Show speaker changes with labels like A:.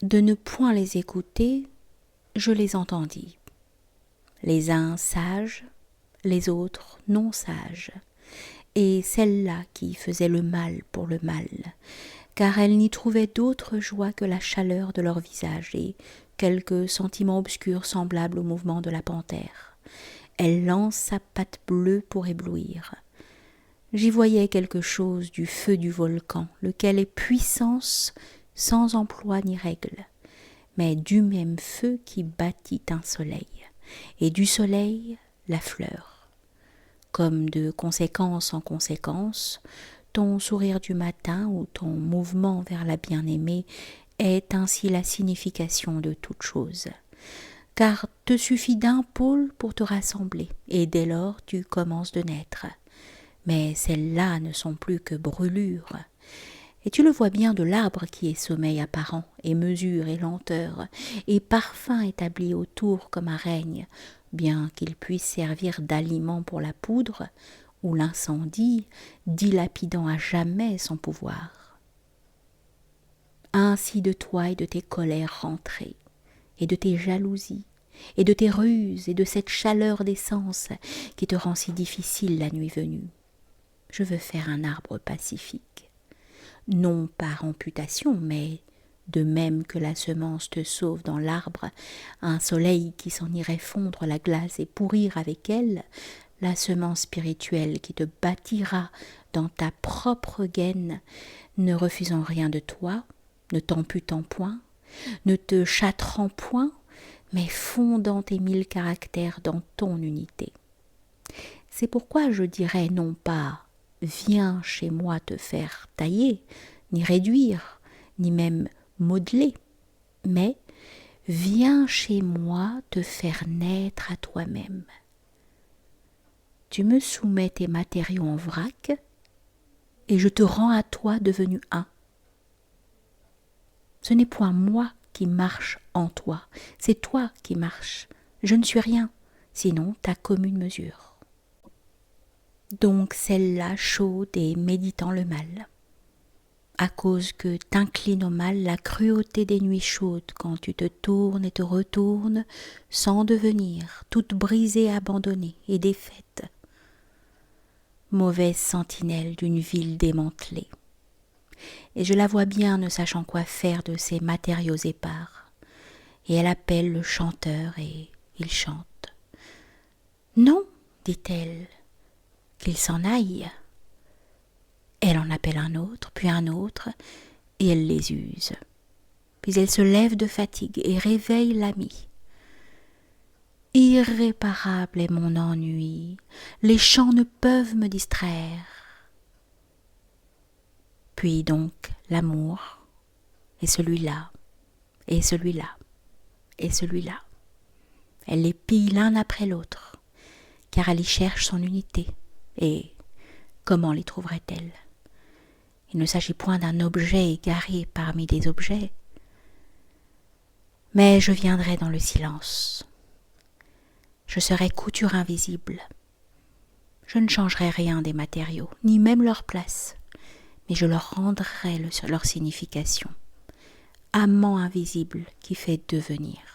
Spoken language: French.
A: De ne point les écouter, je les entendis. Les uns sages, les autres non sages, et celle-là qui faisait le mal pour le mal, car elle n'y trouvait d'autre joie que la chaleur de leur visage et quelques sentiments obscurs semblables au mouvement de la panthère. Elle lance sa patte bleue pour éblouir. J'y voyais quelque chose du feu du volcan, lequel est puissance sans emploi ni règle, mais du même feu qui bâtit un soleil, et du soleil la fleur. Comme de conséquence en conséquence, ton sourire du matin ou ton mouvement vers la bien-aimée est ainsi la signification de toute chose. Car te suffit d'un pôle pour te rassembler, et dès lors tu commences de naître. Mais celles-là ne sont plus que brûlures. Et tu le vois bien de l'arbre qui est sommeil apparent, et mesure et lenteur, et parfum établi autour comme un règne, bien qu'il puisse servir d'aliment pour la poudre, ou l'incendie, dilapidant à jamais son pouvoir. Ainsi de toi et de tes colères rentrées, et de tes jalousies, et de tes ruses, et de cette chaleur d'essence qui te rend si difficile la nuit venue. Je veux faire un arbre pacifique, non par amputation, mais de même que la semence te sauve dans l'arbre, un soleil qui s'en irait fondre la glace et pourrir avec elle, la semence spirituelle qui te bâtira dans ta propre gaine, ne refusant rien de toi, ne t'amputant point, ne te châtrant point, mais fondant tes 1000 caractères dans ton unité. C'est pourquoi je dirais non pas « viens chez moi te faire tailler », ni réduire, ni même modeler, mais « viens chez moi te faire naître à toi-même ». Tu me soumets tes matériaux en vrac, et je te rends à toi devenu un. Ce n'est point moi qui marche en toi, c'est toi qui marches. Je ne suis rien, sinon ta commune mesure. Donc celle-là chaude et méditant le mal, à cause que t'incline au mal la cruauté des nuits chaudes quand tu te tournes et te retournes sans devenir, toute brisée, abandonnée et défaite. Mauvaise sentinelle d'une ville démantelée. Et je la vois bien ne sachant quoi faire de ces matériaux épars. Et elle appelle le chanteur et il chante. Non, dit-elle, qu'il s'en aille. Elle en appelle un autre, puis un autre, et elle les use. Puis elle se lève de fatigue et réveille l'ami. Irréparable est mon ennui, les chants ne peuvent me distraire. Puis donc l'amour, et celui-là, et celui-là, et celui-là. Elle les pille l'un après l'autre, car elle y cherche son unité. Et comment les trouverait-elle? Il ne s'agit point d'un objet égaré parmi des objets, mais je viendrai dans le silence. Je serai couture invisible. Je ne changerai rien des matériaux, ni même leur place, mais je leur rendrai leur signification. Amant invisible qui fait devenir.